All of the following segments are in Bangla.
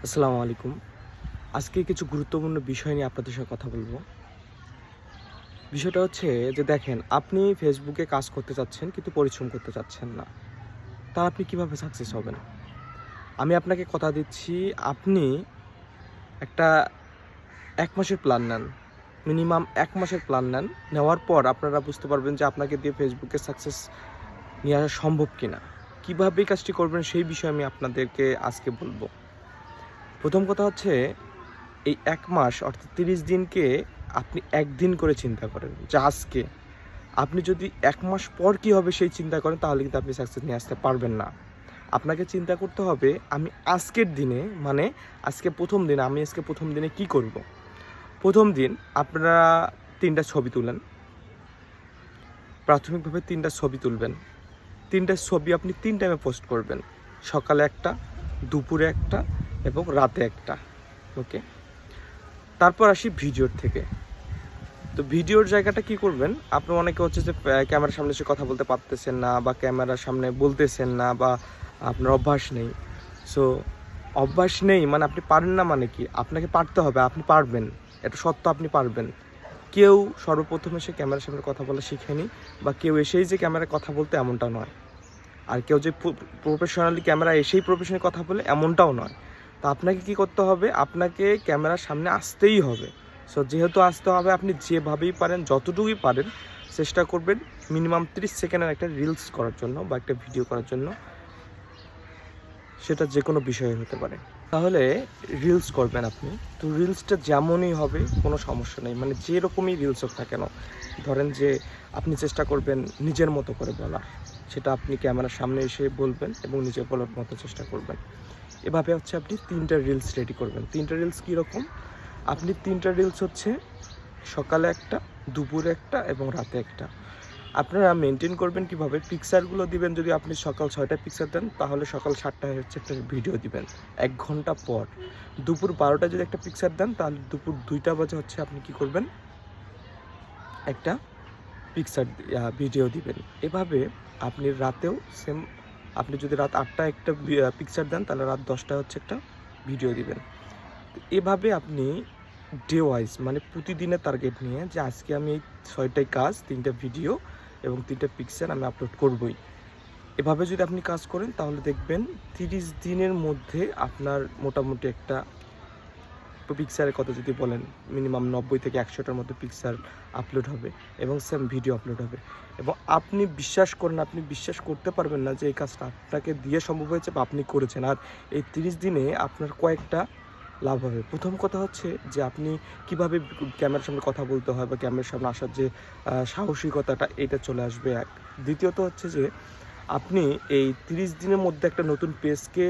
আসসালামু আলাইকুম। আজকে কিছু গুরুত্বপূর্ণ বিষয় নিয়ে আপনাদের সাথে কথা বলবো। বিষয়টা হচ্ছে যে দেখেন, আপনি ফেসবুকে কাজ করতে চাচ্ছেন কিন্তু পরিশ্রম করতে চাচ্ছেন না। তা আপনি কিভাবে সাকসেস হবেন? আমি আপনাকে কথা দিচ্ছি, আপনি একটা ১ মাসের প্ল্যান নেন। মিনিমাম ১ মাসের প্ল্যান নেন। নেওয়ার পর আপনারা বুঝতে পারবেন যে আপনাকে দিয়ে ফেসবুকে সাকসেস নিয়ে আসা সম্ভব কিনা। কিভাবে এই কাজটি করবেন সেই বিষয়ে আমি আপনাদেরকে আজকে বলবো। প্রথম কথা হচ্ছে, এই ১ মাস অর্থাৎ ৩০ দিনকে আপনি ১ দিন করে চিন্তা করেন যে আজকে আপনি যদি ১ মাস পর কী হবে সেই চিন্তা করেন, তাহলে কিন্তু আপনি সাকসেস নিয়ে আসতে পারবেন না। আপনাকে চিন্তা করতে হবে আমি আজকের দিনে, মানে আজকে ১ম দিন, আমি আজকে ১ম দিনে কী করব? ১ম দিন আপনারা ৩টা ছবি তুলেন। প্রাথমিকভাবে ৩টা ছবি তুলবেন। ৩টা ছবি আপনি ৩ টাইমে পোস্ট করবেন। সকালে একটা, দুপুরে একটা এবং রাতে একটা। ওকে? তারপর আসি ভিডিওর থেকে। তো ভিডিওর জায়গাটা কি করবেন, আপনি অনেকে হচ্ছে যে ক্যামেরার সামনে এসে কথা বলতে পারতেছেন না, বা ক্যামেরার সামনে বলতেছেন না, বা আপনার অভ্যাস নেই। সো অভ্যাস নেই মানে আপনি পারেন না মানে কি? আপনাকে পারতে হবে, আপনি পারবেন। এটা সত্য, আপনি পারবেন। কেউ সর্বপ্রথম এসে ক্যামেরার সামনে কথা বলা শিখেনি, বা কেউ এসেই যে ক্যামেরায় কথা বলতে এমনটা নয়। আর কেউ যে প্রফেশনালি ক্যামেরা এসেই প্রফেশনালি কথা বলে এমনটাও নয়। তো আপনাকে কি করতে হবে? আপনাকে ক্যামেরার সামনে আসতেই হবে। সো যেহেতু আসতে হবে, আপনি যেভাবেই পারেন, যতটুকুই পারেন চেষ্টা করবেন মিনিমাম 30 সেকেন্ডের একটা রিলস করার জন্য বা একটা ভিডিও করার জন্য। সেটা যে কোনো বিষয়ে হতে পারে। তাহলে রিলস করবেন আপনি। তো রিলসটা যেমনই হবে কোনো সমস্যা নেই। মানে যেরকমই রিলস হোক না কেন। ধরেন যে আপনি চেষ্টা করবেন নিজের মতো করে বলার। সেটা আপনি ক্যামেরার সামনে এসে বলবেন এবং নিজে বলার মতো চেষ্টা করবেন। এভাবে হচ্ছে আপনি 3টা রিলস রেডি করবেন। 3টা রিলস কীরকম? আপনি 3টা রিলস হচ্ছে সকালে একটা, দুপুরে একটা এবং রাতে একটা। আপনারা মেনটেন করবেন কীভাবে? পিকচারগুলো দিবেন, যদি আপনি সকাল ৬টায় পিকচার দেন, তাহলে সকাল ৭টায় হচ্ছে একটা ভিডিও দিবেন ১ ঘন্টা পর। দুপুর ১২টায় যদি একটা পিকচার দেন, তাহলে দুপুর ২টা বাজে হচ্ছে আপনি কী করবেন? একটা পিকচার ভিডিও দিবেন। এভাবে আপনি রাতেও সেম, আপনি যদি রাত ৮টায় একটা পিকচার দেন, তাহলে রাত ১০টায় হচ্ছে একটা ভিডিও দিবেন। তো এভাবে আপনি ডে ওয়াইজ, মানে প্রতিদিনের টার্গেট নিয়ে, যে আজকে আমি এই ৬টায় কাজ, 3টা ভিডিও এবং 3টা পিকচার আমি আপলোড করবই। এভাবে যদি আপনি কাজ করেন, তাহলে দেখবেন ৩০ দিনের মধ্যে আপনার মোটামুটি একটা পিকচারের কথা যদি বলেন, মিনিমাম ৯০ থেকে ১০০টার মধ্যে পিকচার আপলোড হবে এবং সেম ভিডিও আপলোড হবে। এবং আপনি বিশ্বাস করেন, আপনি বিশ্বাস করতে পারবেন না যে এই কাজটা আপনাকে দিয়ে সম্ভব হয়েছে বা আপনি করেছেন। আর এই ৩০ দিনে আপনার কয়েকটা লাভ হবে। প্রথম কথা হচ্ছে যে আপনি কীভাবে ক্যামেরার সামনে কথা বলতে হয় বা ক্যামেরার সামনে আসার যে সাহসিকতাটা, এটা চলে আসবে এক। দ্বিতীয়ত হচ্ছে যে আপনি এই ৩০ দিনের মধ্যে একটা নতুন পেজকে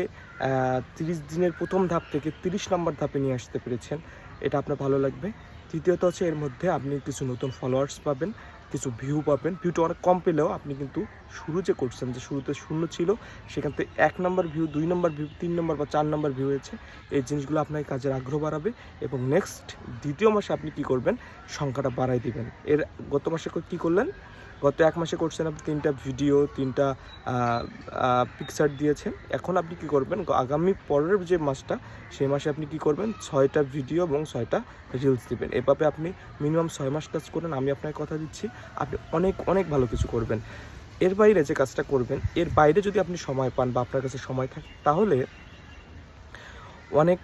৩০ দিনের প্রথম ধাপ থেকে ৩০ নম্বর ধাপে নিয়ে আসতে পেরেছেন। এটা আপনার ভালো লাগবে। তৃতীয়ত হচ্ছে এর মধ্যে আপনি কিছু নতুন ফলোয়ার্স পাবেন, কিছু ভিউ পাবেন। ভিউটা অনেক কম পেলেও আপনি কিন্তু শুরু যে করছেন, যে শুরুতে ০ ছিল, সেখান থেকে ১ নম্বর ভিউ, ২ নম্বর ভিউ, ৩ নম্বর বা ৪ নম্বর ভিউ হয়েছে। এই জিনিসগুলো আপনার কাজের আগ্রহ বাড়াবে এবং নেক্সট ২য় মাসে আপনি কী করবেন? সংখ্যাটা বাড়ায় দিবেন। এর গত মাসে কী করলেন? গত ১ মাসে করছেন আপনি ৩টা ভিডিও, 3টা পিকচার দিয়েছেন। এখন আপনি কী করবেন? আগামী পরের যে মাসটা, সেই মাসে আপনি কী করবেন? ৬টা ভিডিও এবং ৬টা রিলস দিবেন। এভাবে আপনি মিনিমাম ৬ মাস কাজ করেন, আমি আপনাকে কথা দিচ্ছি আপনি অনেক অনেক ভালো কিছু করবেন। এর বাইরে যে কাজটা করবেন, এর বাইরে যদি আপনি সময় পান বা আপনার কাছে সময় থাকে, তাহলে অনেক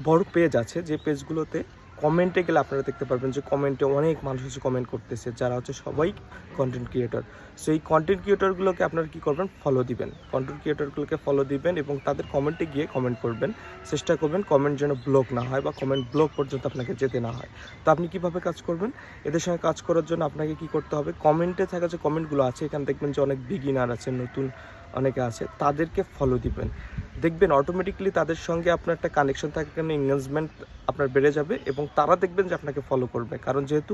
বড় পেজ আছে, যে পেজগুলোতে কমেন্টে গেলে আপনারা দেখতে পারবেন যে কমেন্টে অনেক মানুষ হচ্ছে কমেন্ট করতেছে, যারা হচ্ছে সবাই কন্টেন্ট ক্রিয়েটর। সো এই কন্টেন্ট ক্রিয়েটরগুলোকে আপনারা কী করবেন? ফলো দিবেন। কন্টেন্ট ক্রিয়েটরগুলোকে ফলো দিবেন এবং তাদের কমেন্টে গিয়ে কমেন্ট করবেন। চেষ্টা করবেন কমেন্ট যেন ব্লক না হয় বা কমেন্ট ব্লক পর্যন্ত আপনাকে যেতে না হয়। তো আপনি কীভাবে কাজ করবেন? এদের সঙ্গে কাজ করার জন্য আপনাকে কী করতে হবে? কমেন্টে থাকা যে কমেন্টগুলো আছে, এখানে দেখবেন যে অনেক বিগিনার আছে, নতুন অনেকে আছে, তাদেরকে ফলো দিবেন। দেখবেন অটোমেটিক্যালি তাদের সঙ্গে আপনার একটা কানেকশন থাকার কারণে এনগেজমেন্ট আপনার বেড়ে যাবে এবং তারা দেখবেন যে আপনাকে ফলো করবে। কারণ যেহেতু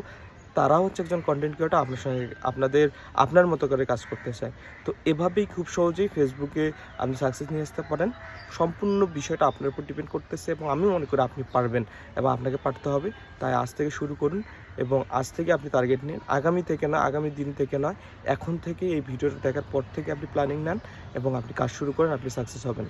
তারাও হচ্ছে একজন কন্টেন্ট ক্রিয়েটর, আপনার সঙ্গে আপনার মতো করে কাজ করতে চায়। তো এভাবেই খুব সহজেই ফেসবুকে আপনি সাকসেস নিয়ে আসতে পারেন। সম্পূর্ণ বিষয়টা আপনার উপর ডিপেন্ড করতেছে এবং আমি মনে করি আপনি পারবেন এবং আপনাকে পারতে হবে। তাই আজ থেকে শুরু করুন এবং আজ থেকে আপনি টার্গেট নিন। আগামী থেকে না, আগামী দিন থেকে নয়, এখন থেকে এই ভিডিওটা দেখার পর থেকে আপনি প্ল্যানিং নেন এবং আপনি কাজ শুরু করেন, আপনি সাকসেস হবেন।